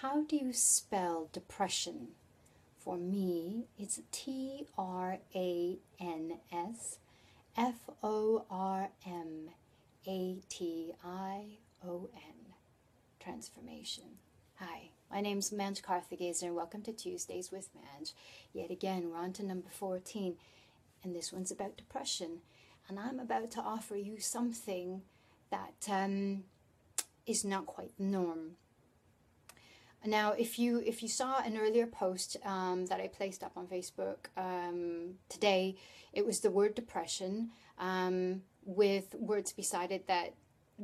How do you spell depression? For me, it's Transformation. Transformation. Hi, my name's Manj and welcome to Tuesdays with Manj. Yet again, we're on to number 14, and this one's about depression. And I'm about to offer you something that is not quite the norm. Now, if you saw an earlier post that I placed up on Facebook today, it was the word depression with words beside it that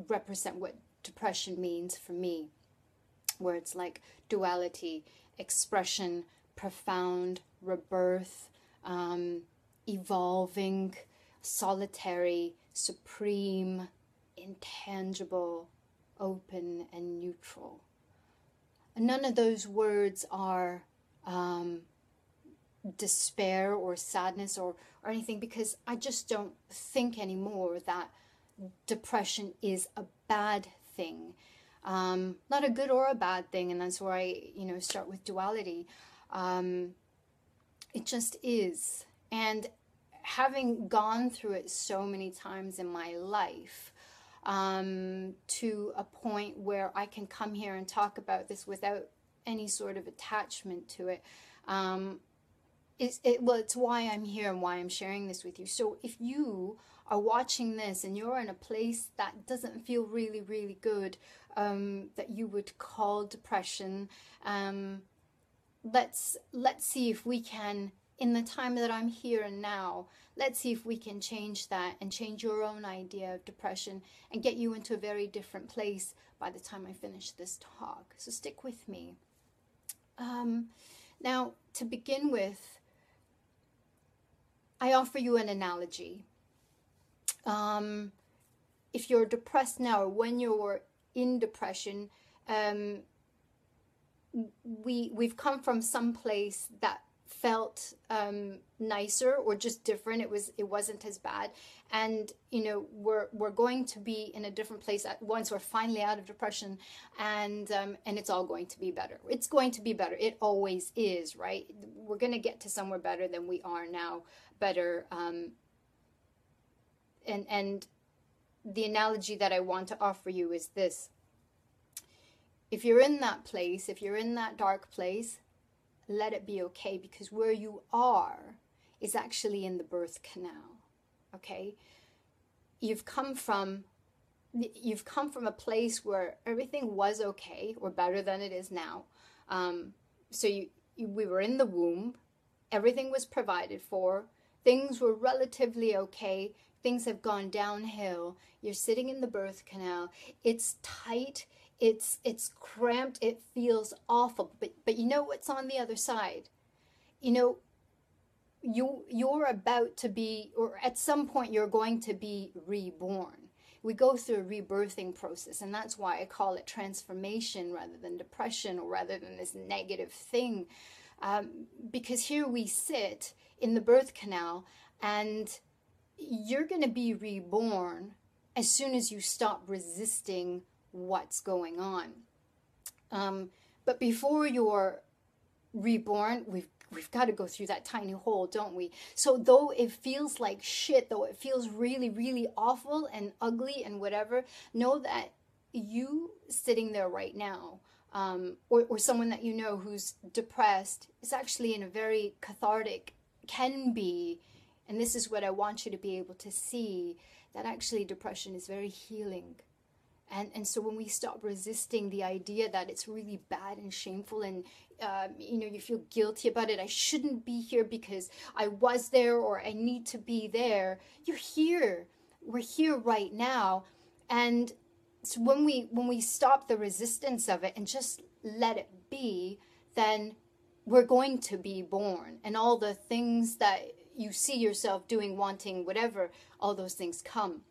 represent what depression means for me. Words like duality, expression, profound, rebirth, evolving, solitary, supreme, intangible, open, and neutral. None of those words are despair or sadness or anything, because I just don't think anymore that depression is a bad thing. Not a good or a bad thing, and that's where I start with duality. It just is. And having gone through it so many times in my life, to a point where I can come here and talk about this without any sort of attachment to it. It's why I'm here and why I'm sharing this with you. So if you are watching this and you're in a place that doesn't feel really, really good, that you would call depression, let's see if we can, in the time that I'm here and now, let's see if we can change that and change your own idea of depression and get you into a very different place by the time I finish this talk. So stick with me. Now, to begin with, I offer you an analogy. If you're depressed now, or when you're in depression, we've come from some place that felt nicer or just different. It wasn't as bad, and we're going to be in a different place once we're finally out of depression, and it's all going to be better. It's going to be better. It always is, right? We're going to get to somewhere better than we are now. Better, and the analogy that I want to offer you is this: if you're in that place, if you're in that dark place, let it be okay, because where you are is actually in the birth canal. Okay, you've come from a place where everything was okay, or better than it is now. So we were in the womb, everything was provided for, things were relatively okay. Things have gone downhill. You're sitting in the birth canal. It's tight. It's cramped. It feels awful. But you know what's on the other side? You're about to be, or at some point you're going to be reborn. We go through a rebirthing process, and that's why I call it transformation rather than depression, or rather than this negative thing. Because here we sit in the birth canal, and you're going to be reborn as soon as you stop resisting what's going on. But before you're reborn, we've got to go through that tiny hole, don't we? So though it feels like shit, though it feels really, really awful and ugly and whatever, know that you sitting there right now, or someone that you know who's depressed, is actually in a very cathartic, can be, and this is what I want you to be able to see, that actually depression is very healing. And so when we stop resisting the idea that it's really bad and shameful, and you feel guilty about it, I shouldn't be here because I was there, or I need to be there. You're here. We're here right now. And so when we stop the resistance of it and just let it be, then we're going to be born. And all the things that you see yourself doing, wanting, whatever, all those things come.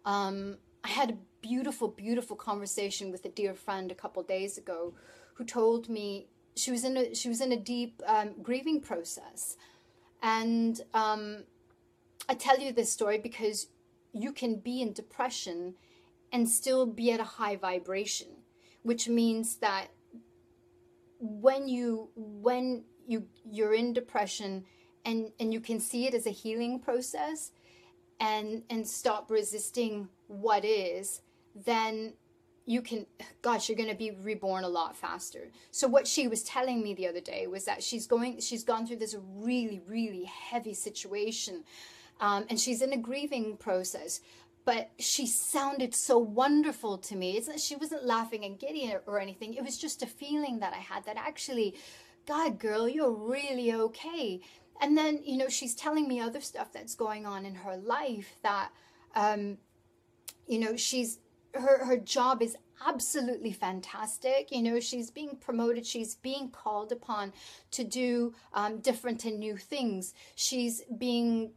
I had a beautiful, beautiful conversation with a dear friend a couple days ago, who told me she was in a deep grieving process, and I tell you this story because you can be in depression and still be at a high vibration, which means that you're in depression, and you can see it as a healing process, and stop resisting what is, then you can, gosh, you're going to be reborn a lot faster. So what she was telling me the other day was that she's gone through this really, really heavy situation, and she's in a grieving process. But she sounded so wonderful to me. She wasn't laughing and giddy or anything. It was just a feeling that I had that actually, God, girl, you're really okay. And then, you know, she's telling me other stuff that's going on in her life, that, you know, her job is absolutely fantastic. You know, she's being promoted. She's being called upon to do different and new things. She's being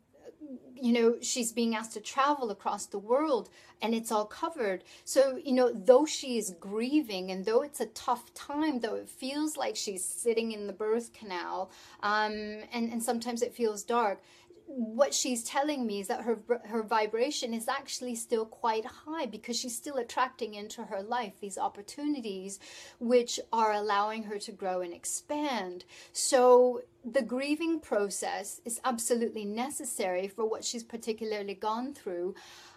asked to travel across the world, and it's all covered. So, you know, though she is grieving, and though it's a tough time, though it feels like she's sitting in the birth canal, and sometimes it feels dark, what she's telling me is that her vibration is actually still quite high, because she's still attracting into her life these opportunities which are allowing her to grow and expand. So the grieving process is absolutely necessary for what she's particularly gone through.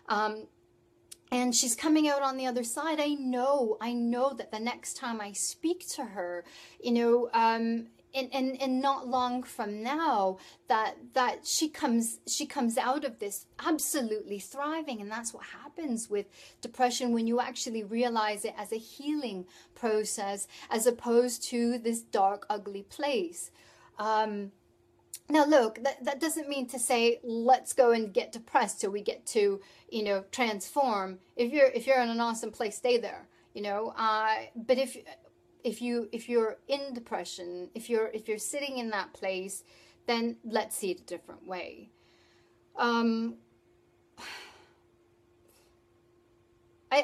And she's coming out on the other side. I know that the next time I speak to her, you know, and not long from now, that she comes out of this absolutely thriving. And that's what happens with depression, when you actually realize it as a healing process, as opposed to this dark, ugly place. Now look, that doesn't mean to say let's go and get depressed till we get to, you know, transform. If you're in an awesome place, stay there, you know. But if you're in depression, if you're sitting in that place, then let's see it a different way. I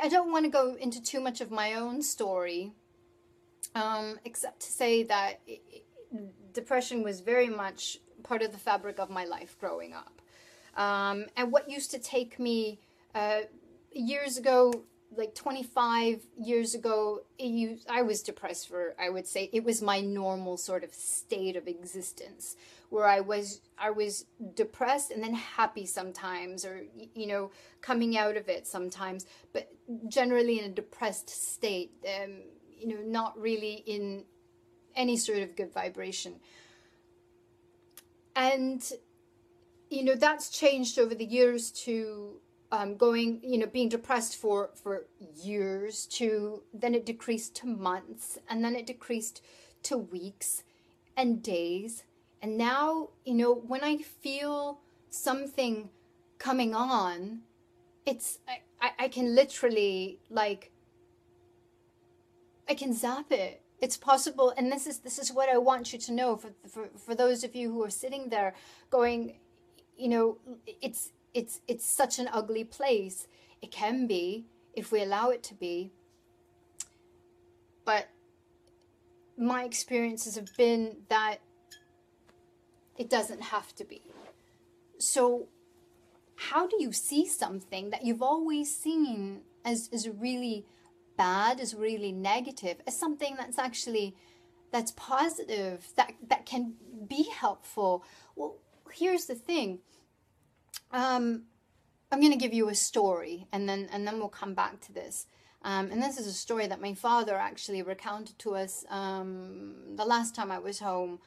don't want to go into too much of my own story, except to say that depression was very much part of the fabric of my life growing up. And what used to take me years ago, like 25 years ago, I was depressed for, I would say, it was my normal sort of state of existence, where I was depressed and then happy sometimes, or, you know, coming out of it sometimes, but generally in a depressed state, you know, not really in any sort of good vibration. And, you know, that's changed over the years to going, you know, being depressed for years, to then it decreased to months, and then it decreased to weeks and days. And now, you know, when I feel something coming on, it's, I can literally, like, I can zap it. It's possible. And this is what I want you to know, for those of you who are sitting there going, you know, it's such an ugly place. It can be, if we allow it to be. But my experiences have been that it doesn't have to be. So how do you see something that you've always seen as really bad, as really negative, as something that's actually, that's positive, that can be helpful? Well, here's the thing. I'm going to give you a story, and then we'll come back to this. And this is a story that my father actually recounted to us the last time I was home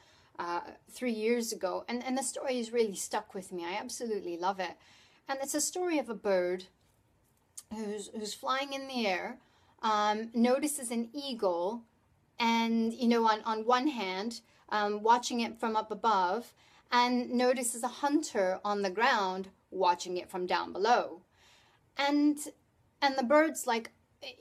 3 years ago. And the story has really stuck with me. I absolutely love it. And it's a story of a bird who's flying in the air, notices an eagle, and, you know, on one hand, watching it from up above, and notices a hunter on the ground watching it from down below. And the bird's like,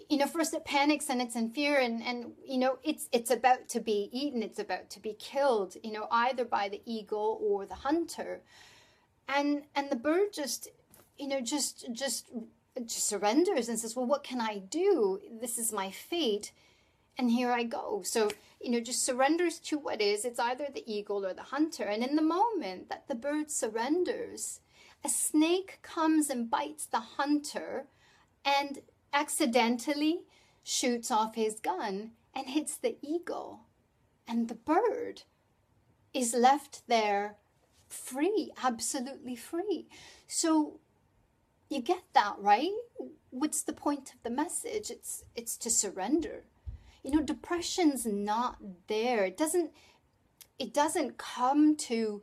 you know, first it panics and it's in fear, and you know, it's about to be eaten, it's about to be killed, you know, either by the eagle or the hunter. And the bird just, you know, just surrenders and says, well, what can I do? This is my fate, and here I go. So, you know, just surrenders to what is. It's either the eagle or the hunter. And in the moment that the bird surrenders, a snake comes and bites the hunter and accidentally shoots off his gun and hits the eagle. and the bird is left there free, absolutely free. So you get that, right? What's the point of the message? It's to surrender. You know, depression's not there. It doesn't come to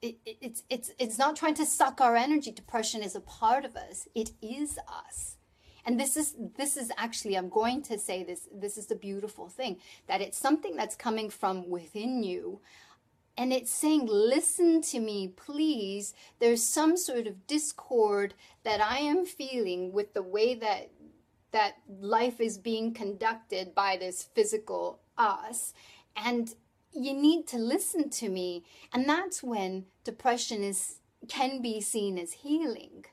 it's not trying to suck our energy. Depression is a part of us. It is us. And this is actually, I'm going to say this is the beautiful thing, that it's something that's coming from within you. And it's saying, listen to me, please. There's some sort of discord that I am feeling with the way that life is being conducted by this physical us. And you need to listen to me. And that's when depression can be seen as healing.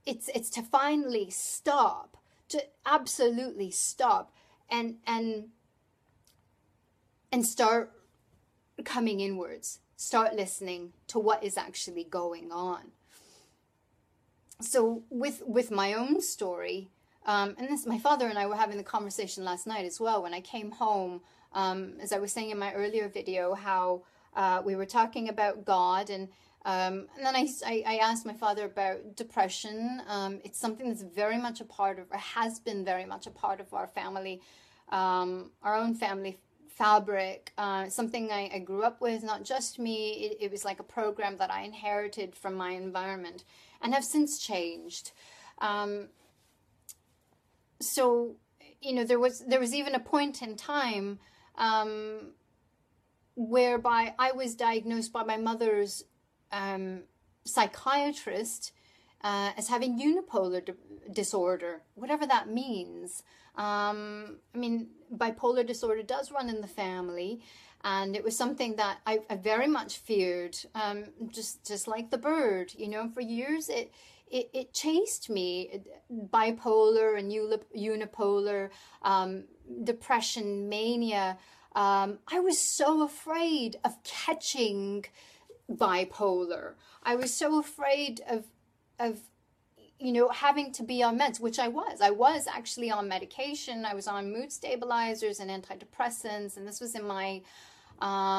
It's to finally stop, to absolutely stop and start coming inwards, start listening to what is actually going on. So with my own story, and this, my father and I were having the conversation last night as well when I came home, as I was saying in my earlier video, how we were talking about God, and then I asked my father about depression. It's something that's very much a part of, or has been very much a part of our family, our own family fabric, something I grew up with, not just me. It was like a program that I inherited from my environment and have since changed. So, you know, there was even a point in time whereby I was diagnosed by my mother's psychiatrist as having unipolar disorder, whatever that means. I mean, bipolar disorder does run in the family, and it was something that I very much feared, just like the bird, you know. For years it chased me, bipolar and unipolar, depression, mania. I was so afraid of catching bipolar. I was so afraid of you know, having to be on meds, which I was. I was actually on medication. I was on mood stabilizers and antidepressants, and this was in my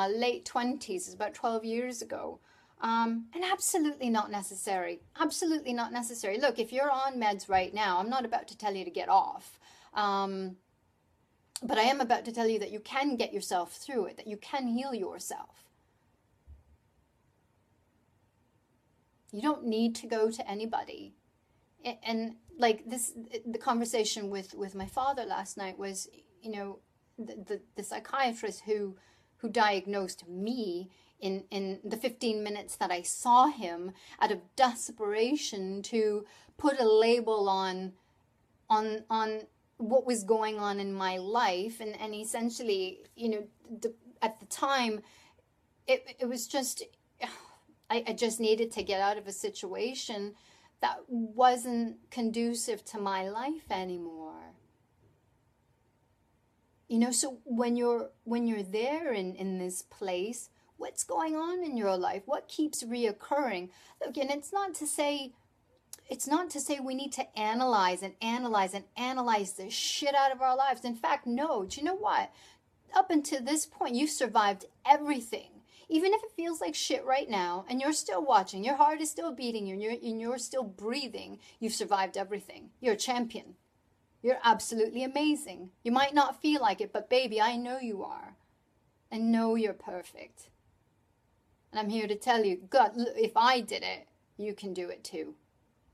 late 20s. It's about 12 years ago. And absolutely not necessary. Absolutely not necessary. Look, if you're on meds right now, I'm not about to tell you to get off. But I am about to tell you that you can get yourself through it, that you can heal yourself. You don't need to go to anybody. And like this, the conversation with my father last night was, you know, the psychiatrist who diagnosed me in the 15 minutes that I saw him, out of desperation to put a label on what was going on in my life. And essentially, you know, at the time, it was just, I just needed to get out of a situation that wasn't conducive to my life anymore. You know, so when you're there in this place, what's going on in your life? What keeps reoccurring? Look, and it's not to say we need to analyze the shit out of our lives. In fact, no. Do you know what? Up until this point, you've survived everything. Even if it feels like shit right now, and you're still watching, your heart is still beating, and you're still breathing, you've survived everything. You're a champion. You're absolutely amazing. You might not feel like it, but baby, I know you are. I know you're perfect. And I'm here to tell you, God, if I did it, you can do it too.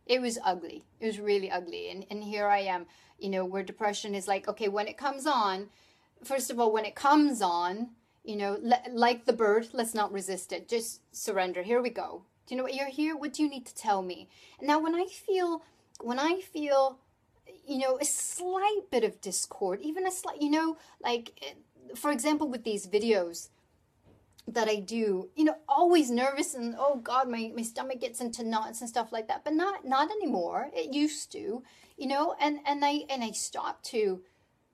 It was ugly. It was really ugly. And here I am, you know, where depression is like, okay, when it comes on, first of all, when it comes on, you know, like the bird, let's not resist it. Just surrender. Here we go. Do you know what? You're here. What do you need to tell me? And now when I feel, you know, a slight bit of discord, even a slight, you know, like, for example, with these videos that I do, you know, always nervous and, oh God, my stomach gets into knots and stuff like that, but not anymore. It used to, you know, and I stopped to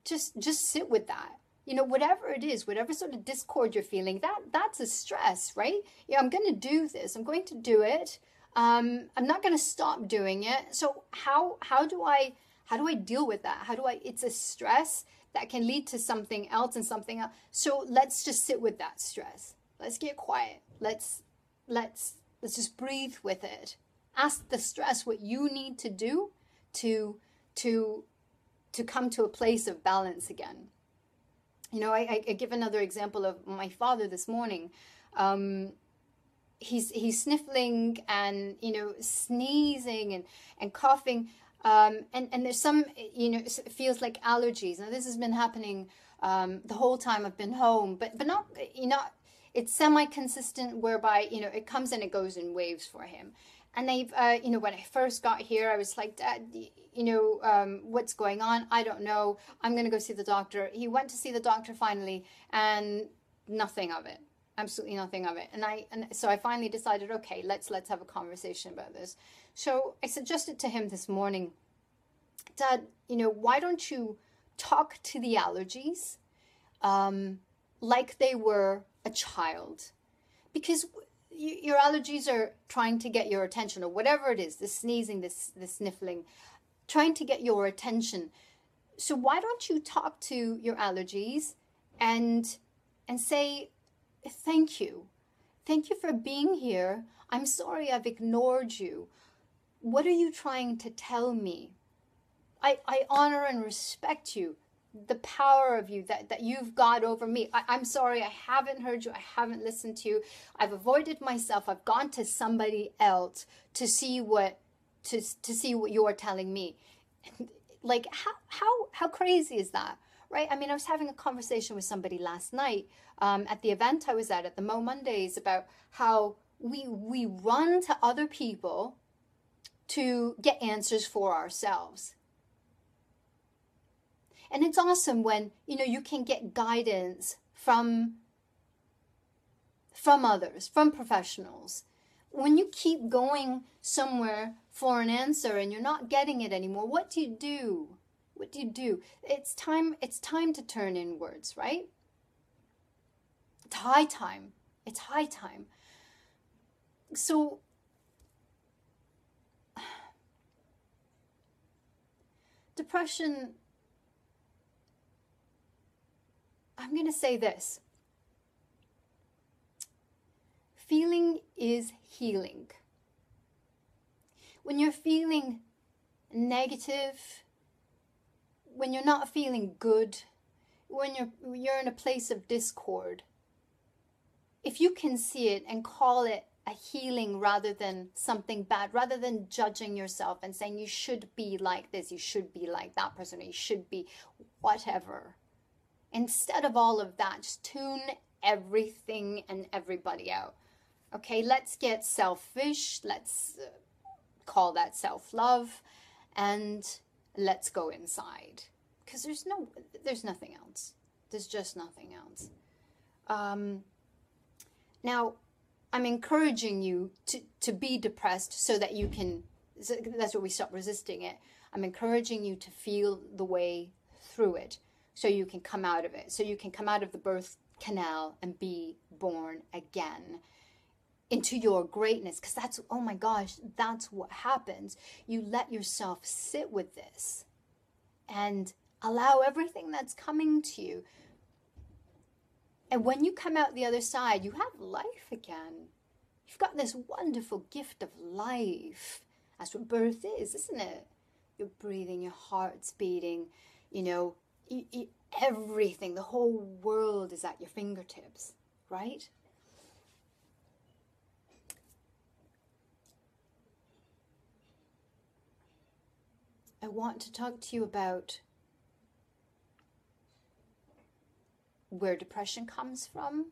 just sit with that. You know, whatever it is, whatever sort of discord you're feeling, that's a stress, right? Yeah, I'm going to do this. I'm going to do it. I'm not going to stop doing it. So how do I How do I deal with that? It's a stress that can lead to something else and something else. So let's just sit with that stress. Let's get quiet. Let's just breathe with it. Ask the stress what you need to do to come to a place of balance again. You know, I give another example of my father this morning. He's sniffling and, you know, sneezing and coughing. And there's some, you know, it feels like allergies. Now, this has been happening the whole time I've been home, but not, you know, it's semi-consistent whereby, you know, it comes and it goes in waves for him. And they've, you know, when I first got here, I was like, Dad, you know, what's going on? I don't know. I'm going to go see the doctor. He went to see the doctor finally, and nothing of it. Absolutely nothing of it. And so I finally decided, okay, let's have a conversation about this. So I suggested to him this morning, Dad, you know, why don't you talk to the allergies like they were a child? Because your allergies are trying to get your attention, or whatever it is, the sneezing, this sniffling, trying to get your attention. So why don't you talk to your allergies and say, thank you. Thank you for being here. I'm sorry I've ignored you. What are you trying to tell me? I honor and respect you, the power of you that you've got over me. I'm sorry I haven't heard you. I haven't listened to you. I've avoided myself. I've gone to somebody else to see what you're telling me. Like, how crazy is that? Right? I mean, I was having a conversation with somebody last night at the event I was at the Mo Mondays, about how we run to other people to get answers for ourselves. And it's awesome when, you know, you can get guidance from others, from professionals. When you keep going somewhere for an answer and you're not getting it anymore, what do you do? What do you do? It's time to turn inwards, right? It's high time. It's high time. So depression, I'm going to say this. Feeling is healing. When you're feeling negative, when you're not feeling good, when you're in a place of discord, if you can see it and call it a healing rather than something bad, rather than judging yourself and saying you should be like this, you should be like that person, or you should be whatever. Instead of all of that, just tune everything and everybody out. Okay, let's get selfish. Let's call that self-love, and let's go inside. Because there's nothing else. There's just nothing else. Now, I'm encouraging you to be depressed so that you can, that's where we stop resisting it. I'm encouraging you to feel the way through it so you can come out of it. So you can come out of the birth canal and be born again into your greatness. Because that's, oh my gosh, that's what happens. You let yourself sit with this and allow everything that's coming to you. And when you come out the other side, you have life again. You've got this wonderful gift of life. That's what birth is, isn't it? You're breathing, your heart's beating, you know, everything, the whole world is at your fingertips, right? I want to talk to you about where depression comes from,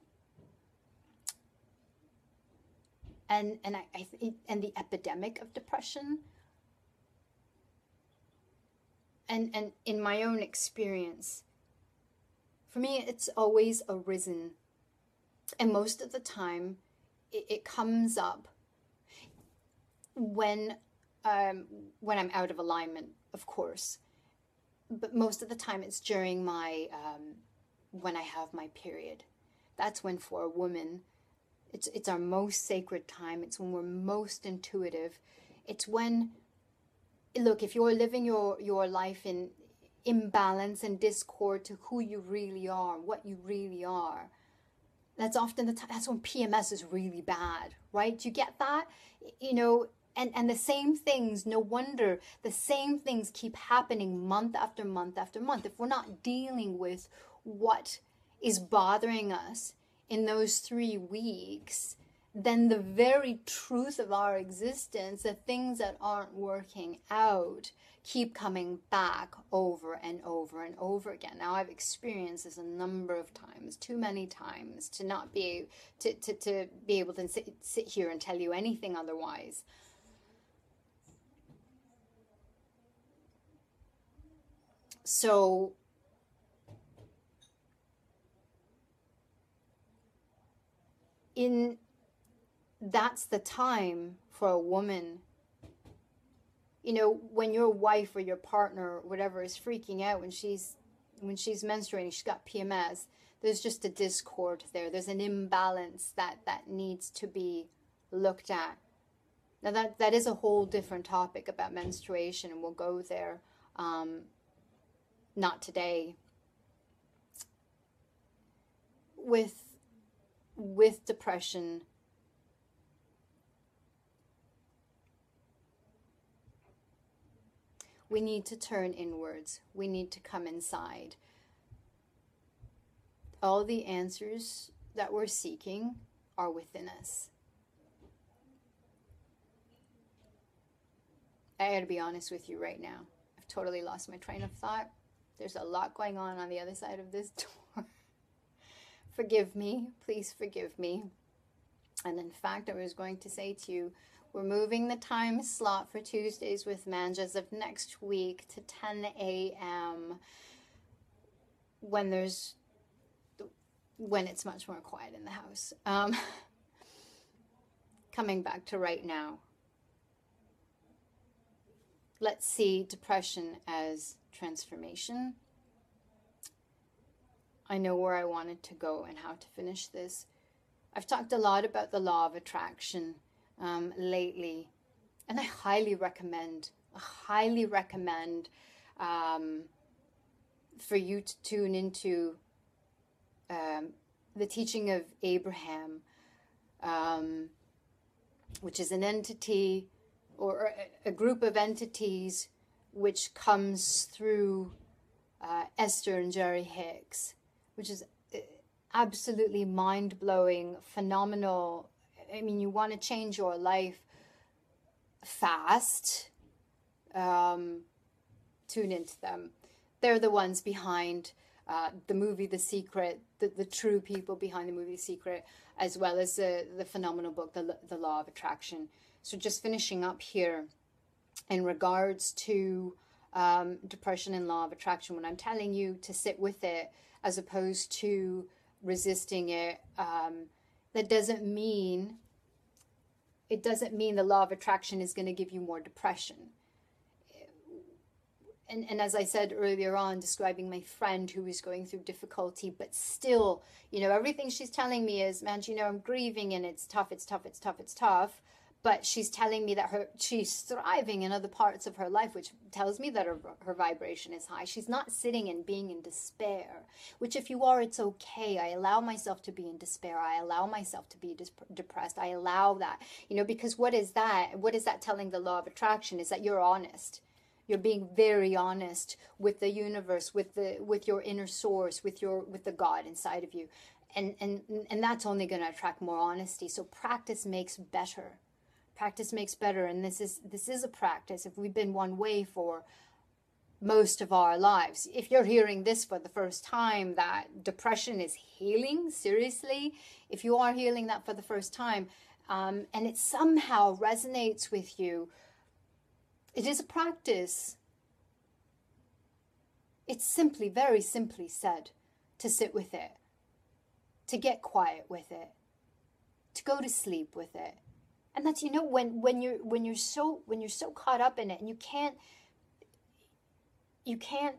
and the epidemic of depression, and in my own experience, for me, it's always arisen, and most of the time, it comes up when I'm out of alignment, of course, but most of the time it's during my when I have my period. That's when, for a woman, it's our most sacred time. It's when we're most intuitive. It's when look, if you're living your life in imbalance and discord to who you really are, what you really are, that's often the time, that's when PMS is really bad, right? Do you get that? You know, and the same things, no wonder the same things keep happening month after month after month. If we're not dealing with what is bothering us in those 3 weeks, then the very truth of our existence, the things that aren't working out, keep coming back over and over and over again. Now, I've experienced this a number of times, too many times, to not be to be able to sit here and tell you anything otherwise. So that's the time for a woman, you know, when your wife or your partner or whatever is freaking out when she's menstruating, she's got PMS, there's just a discord there. There's an imbalance that needs to be looked at. Now that is a whole different topic about menstruation, and we'll go there. Not today. With depression, we need to turn inwards. We need to come inside. All the answers that we're seeking are within us. I gotta be honest with you right now. I've totally lost my train of thought. There's a lot going on the other side of this door. Forgive me. Please forgive me. And in fact, I was going to say to you, we're moving the time slot for Tuesdays with Manj as of next week to 10 a.m. when it's much more quiet in the house. Coming back to right now. Let's see depression as transformation. I know where I wanted to go and how to finish this. I've talked a lot about the law of attraction lately, and I highly recommend for you to tune into the teaching of Abraham, which is an entity or a group of entities which comes through Esther and Jerry Hicks, which is absolutely mind-blowing, phenomenal. I mean, you want to change your life fast, tune into them. They're the ones behind the movie The Secret, the true people behind the movie The Secret, as well as the phenomenal book, The Law of Attraction. So just finishing up here in regards to depression and law of attraction, when I'm telling you to sit with it as opposed to resisting it, that doesn't mean the law of attraction is going to give you more depression. And as I said earlier on, describing my friend who is going through difficulty, but still, you know, everything she's telling me is, man, you know, I'm grieving and it's tough. But she's telling me that she's thriving in other parts of her life, which tells me that her vibration is high. She's not sitting and being in despair, which if you are, it's okay. I allow myself to be in despair. I allow myself to be depressed. I allow that, you know, because what is that? What is that telling the law of attraction? Is that you're honest. You're being very honest with the universe, with your inner source, with the God inside of you. And that's only going to attract more honesty. So practice makes better. Practice makes better, and this is a practice. If we've been one way for most of our lives, if you're hearing this for the first time, that depression is healing, seriously, if you are healing that for the first time, and it somehow resonates with you, it is a practice. It's simply, very simply said, to sit with it, to get quiet with it, to go to sleep with it. And that's, you know, when you're so caught up in it, and you can't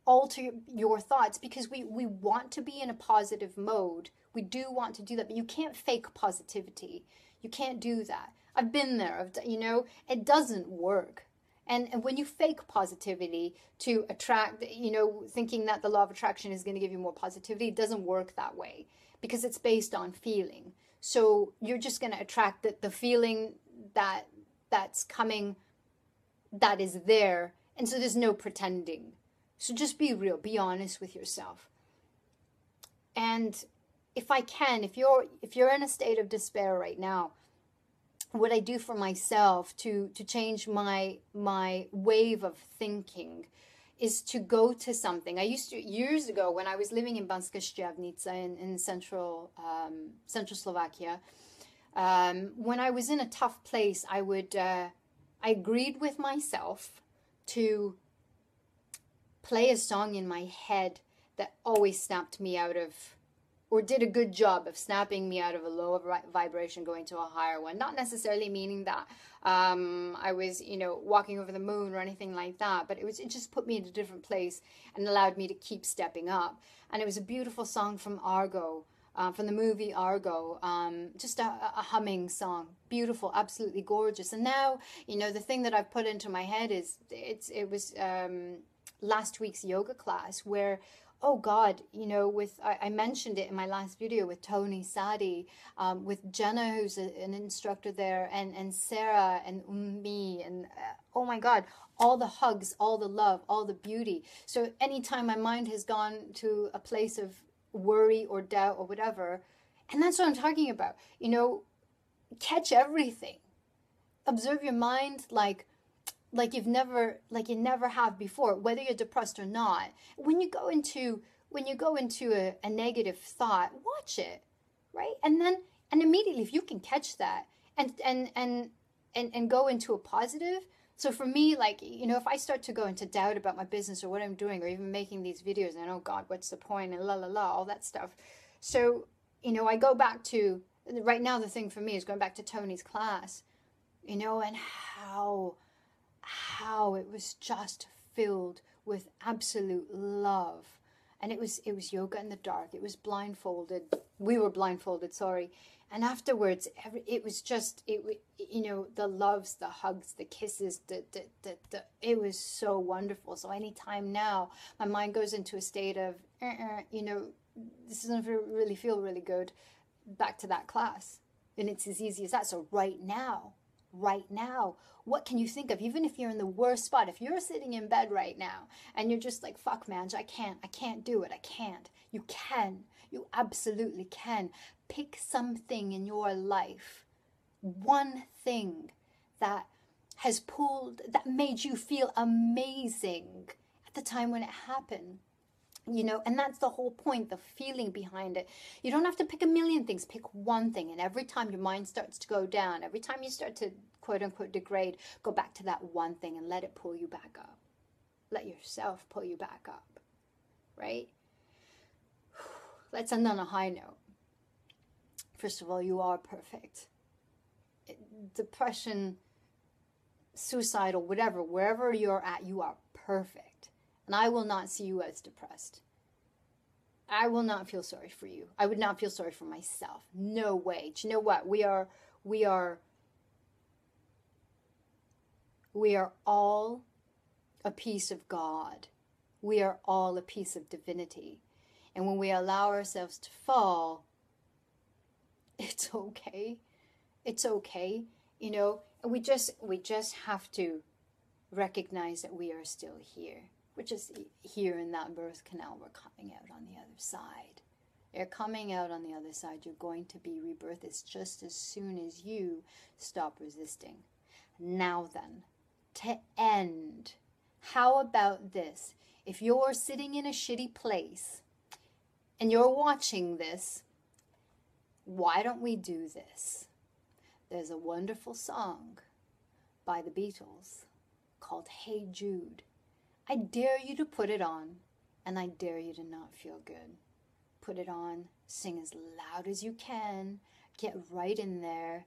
alter your thoughts, because we want to be in a positive mode. We do want to do that, but you can't fake positivity. You can't do that. I've been there. You know, it doesn't work. And when you fake positivity to attract, you know, thinking that the law of attraction is going to give you more positivity, it doesn't work that way because it's based on feeling. So you're just going to attract the feeling that's coming, that is there. And so there's no pretending. So just be real, be honest with yourself. And if I can, if you're in a state of despair right now, what I do for myself to change my wave of thinking is to go to something. I used to, years ago, when I was living in Banska Štiavnica in central Slovakia, when I was in a tough place, I agreed with myself to play a song in my head that always snapped me out of, or did a good job of snapping me out of a low vibration going to a higher one. Not necessarily meaning that I was, you know, walking over the moon or anything like that, but it just put me in a different place and allowed me to keep stepping up. And it was a beautiful song from Argo, from the movie Argo, just a humming song. Beautiful, absolutely gorgeous. And now, you know, the thing that I've put into my head is, it was last week's yoga class where, oh God, you know, I mentioned it in my last video with Tony Sadi, with Jenna, who's an instructor there, and Sarah and me, and oh my God, all the hugs, all the love, all the beauty. So anytime my mind has gone to a place of worry or doubt or whatever, and that's what I'm talking about, you know, catch everything. Observe your mind like you never have before, whether you're depressed or not. When you go into a negative thought, watch it, right? And immediately, if you can catch that and go into a positive. So for me, like, you know, if I start to go into doubt about my business or what I'm doing, or even making these videos, and oh God, what's the point, and all that stuff. So, you know, I go back to, right now the thing for me is going back to Tony's class, you know, and how it was just filled with absolute love. And it was yoga in the dark. It was blindfolded. We were blindfolded, sorry. And afterwards, it was just, you know, the loves, the hugs, the kisses, it was so wonderful. So anytime now my mind goes into a state of, you know, this doesn't really feel really good, back to that class. And it's as easy as that. So right now, what can you think of? Even if you're in the worst spot, if you're sitting in bed right now and you're just like, fuck, Manj, I can't do it. I can't. You can. You absolutely can. Pick something in your life, one thing that made you feel amazing at the time when it happened. You know, and that's the whole point, the feeling behind it. You don't have to pick a million things. Pick one thing. And every time your mind starts to go down, every time you start to, quote unquote, degrade, go back to that one thing and let it pull you back up. Let yourself pull you back up. Right? Let's end on a high note. First of all, you are perfect. Depression, suicidal, whatever, wherever you're at, you are perfect. And I will not see you as depressed. I will not feel sorry for you. I would not feel sorry for myself. No way. Do you know what? We are all a piece of God. We are all a piece of divinity. And when we allow ourselves to fall, it's okay. It's okay. You know, we just have to recognize that we are still here. We're just here in that birth canal. We're coming out on the other side. You're coming out on the other side. You're going to be rebirthed. It's just as soon as you stop resisting. Now then, to end, how about this? If you're sitting in a shitty place and you're watching this, why don't we do this? There's a wonderful song by the Beatles called Hey Jude. I dare you to put it on, and I dare you to not feel good. Put it on, sing as loud as you can, get right in there,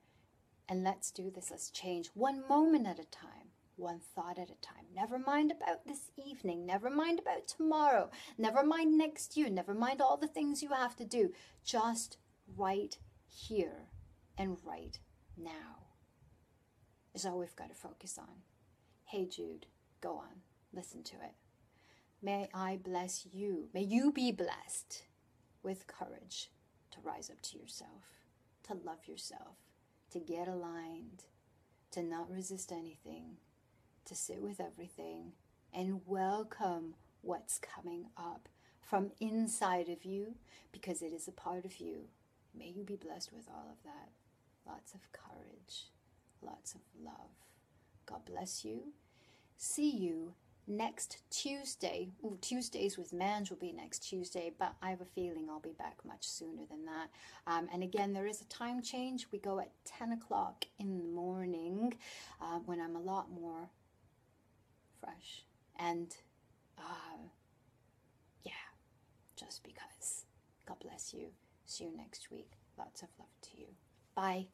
and let's do this. Let's change one moment at a time, one thought at a time. Never mind about this evening, never mind about tomorrow, never mind next year, never mind all the things you have to do. Just right here and right now. is all we've got to focus on. Hey Jude, go on, listen to it. May I bless you. May you be blessed with courage to rise up to yourself, to love yourself, to get aligned, to not resist anything, to sit with everything and welcome what's coming up from inside of you, because it is a part of you. May you be blessed with all of that. Lots of courage, lots of love. God bless you. See you next Tuesday. Ooh, Tuesdays with Manj will be next Tuesday, but I have a feeling I'll be back much sooner than that. And again, there is a time change. We go at 10 o'clock in the morning when I'm a lot more fresh. And yeah, just because. God bless you. See you next week. Lots of love to you. Bye.